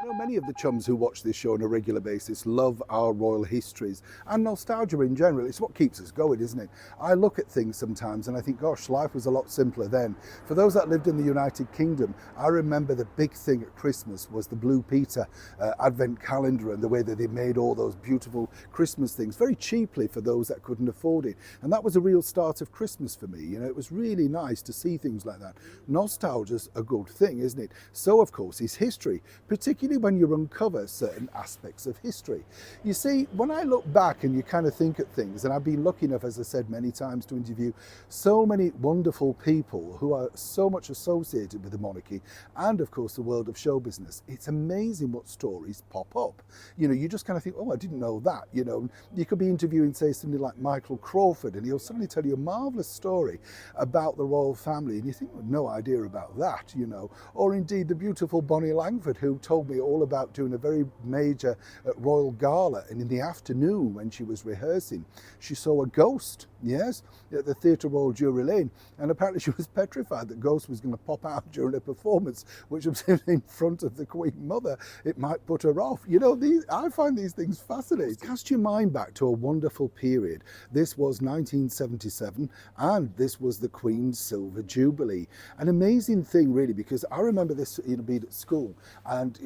I know many of the chums who watch this show on a regular basis love our royal histories and nostalgia in general. It's what keeps us going, isn't it? I look at things sometimes and I think, gosh, life was a lot simpler then. For those that lived in the United Kingdom, I remember the big thing at Christmas was the Blue Peter advent calendar and the way that they made all those beautiful Christmas things very cheaply for those that couldn't afford it. And that was a real start of Christmas for me. You know, it was really nice to see things like that. Nostalgia's a good thing, isn't it? So, of course, is history, particularly when you uncover certain aspects of history. You see, when I look back and you kind of think at things, and I've been lucky enough, as I said many times, to interview so many wonderful people who are so much associated with the monarchy and, of course, the world of show business, it's amazing what stories pop up. You know, you just kind of think, oh, I didn't know that. You know, you could be interviewing, say, somebody like Michael Crawford, and he'll suddenly tell you a marvellous story about the royal family, and you think, well, no idea about that, you know. Or indeed the beautiful Bonnie Langford, who told me all about doing a very major royal gala, and in the afternoon when she was rehearsing, she saw a ghost, yes, at the Theatre Royal Drury Lane, and apparently she was petrified that ghost was going to pop out during a performance, which was in front of the Queen Mother. It might put her off. You know, I find these things fascinating. Cast your mind back to a wonderful period. This was 1977, and this was the Queen's Silver Jubilee. An amazing thing, really, because I remember this, you know, being at school, and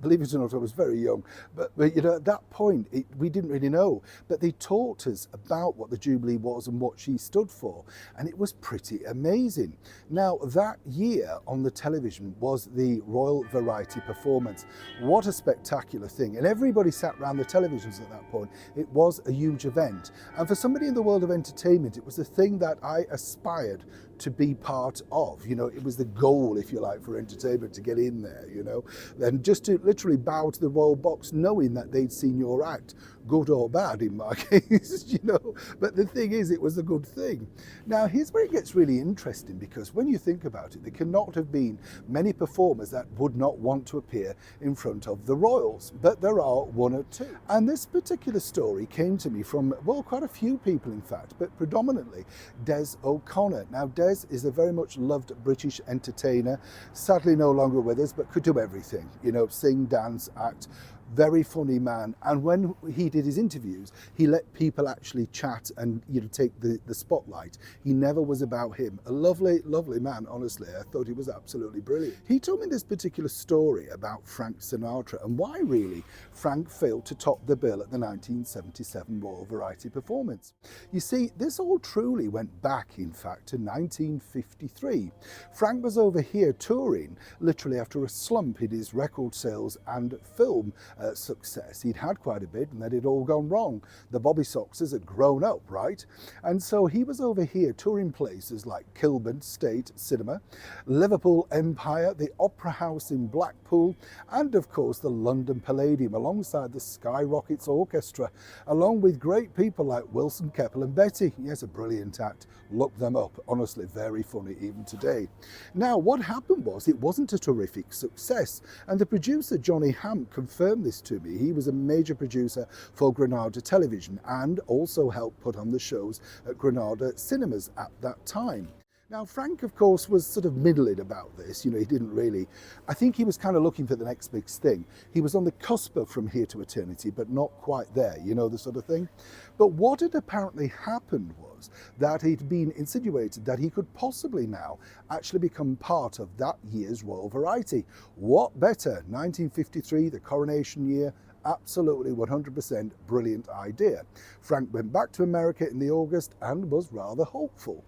believe it or not, I was very young, but you know, at that point, we didn't really know, but they taught us about what the Jubilee was and what she stood for, and it was pretty amazing. Now, that year on the television was the Royal Variety Performance. What a spectacular thing, and everybody sat around the televisions at that point. It was a huge event, and for somebody in the world of entertainment, it was a thing that I aspired to be part of. You know, it was the goal, if you like, for entertainment to get in there, you know, and just to literally bow to the royal box knowing that they'd seen your act, good or bad in my case, you know, but the thing is, it was a good thing. Now, here's where it gets really interesting, because when you think about it, there cannot have been many performers that would not want to appear in front of the royals, but there are one or two. And this particular story came to me from, well, quite a few people, in fact, but predominantly Des O'Connor. Now, Des is a very much loved British entertainer, sadly no longer with us, but could do everything, you know, sing, dance, act. Very funny man, and when he did his interviews, he let people actually chat and, you know, take the spotlight. He never was about him. A lovely, lovely man, honestly. I thought he was absolutely brilliant. He told me this particular story about Frank Sinatra and why really Frank failed to top the bill at the 1977 Royal Variety Performance. You see, this all truly went back, in fact, to 1953. Frank was over here touring, literally after a slump in his record sales and film success. He'd had quite a bit and then it all gone wrong. The Bobby Soxers had grown up, right? And so he was over here touring places like Kilburn State Cinema, Liverpool Empire, the Opera House in Blackpool, and of course the London Palladium alongside the Skyrockets Orchestra, along with great people like Wilson, Keppel and Betty. Yes, a brilliant act. Look them up. Honestly, very funny even today. Now, what happened was it wasn't a terrific success, and the producer Johnny Hamp confirmed this to me. He was a major producer for Granada Television and also helped put on the shows at Granada Cinemas at that time. Now, Frank, of course, was sort of middling about this. You know, he didn't really, I think he was kind of looking for the next big thing. He was on the cusp of From Here to Eternity, but not quite there, you know, the sort of thing. But what had apparently happened was that he'd been insinuated that he could possibly now actually become part of that year's Royal Variety. What better? 1953, the coronation year. Absolutely 100% brilliant idea. Frank went back to America in the August and was rather hopeful.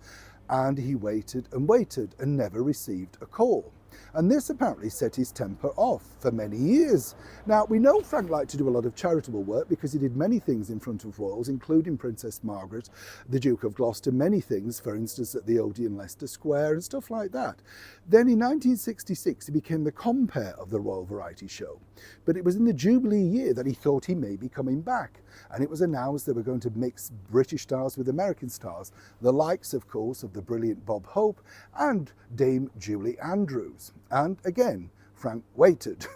And he waited and never received a call. And this apparently set his temper off for many years. Now, we know Frank liked to do a lot of charitable work because he did many things in front of royals, including Princess Margaret, the Duke of Gloucester, many things, for instance, at the Odeon Leicester Square and stuff like that. Then in 1966, he became the compere of the Royal Variety Show. But it was in the Jubilee year that he thought he may be coming back. And it was announced they were going to mix British stars with American stars, the likes, of course, of the brilliant Bob Hope and Dame Julie Andrews. And again, Frank waited.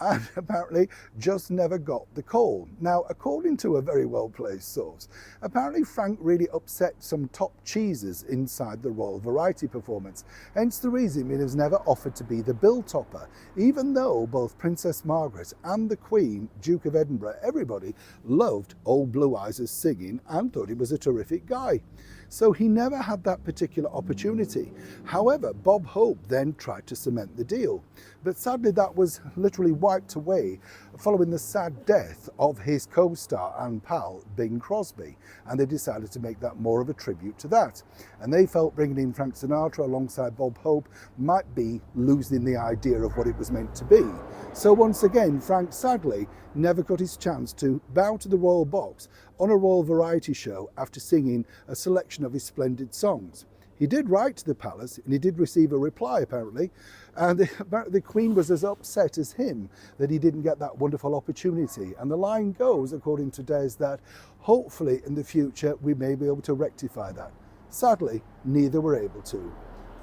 and apparently just never got the call. Now, according to a very well-placed source, apparently Frank really upset some top cheeses inside the Royal Variety performance, hence the reason he was never offered to be the bill topper, even though both Princess Margaret and the Queen, Duke of Edinburgh, everybody loved Old Blue Eyes' singing and thought he was a terrific guy. So he never had that particular opportunity. However, Bob Hope then tried to cement the deal, but sadly that was literally wiped away following the sad death of his co-star and pal Bing Crosby, and they decided to make that more of a tribute to that. And they felt bringing in Frank Sinatra alongside Bob Hope might be losing the idea of what it was meant to be. So once again, Frank sadly never got his chance to bow to the royal box on a royal variety show after singing a selection of his splendid songs. He did write to the palace and he did receive a reply apparently, and the Queen was as upset as him that he didn't get that wonderful opportunity. And the line goes, according to Des, that hopefully in the future we may be able to rectify that. Sadly, neither were able to.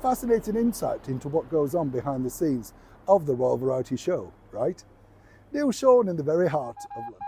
Fascinating insight into what goes on behind the scenes of the Royal Variety Show, right? Neil Sean in the very heart of London.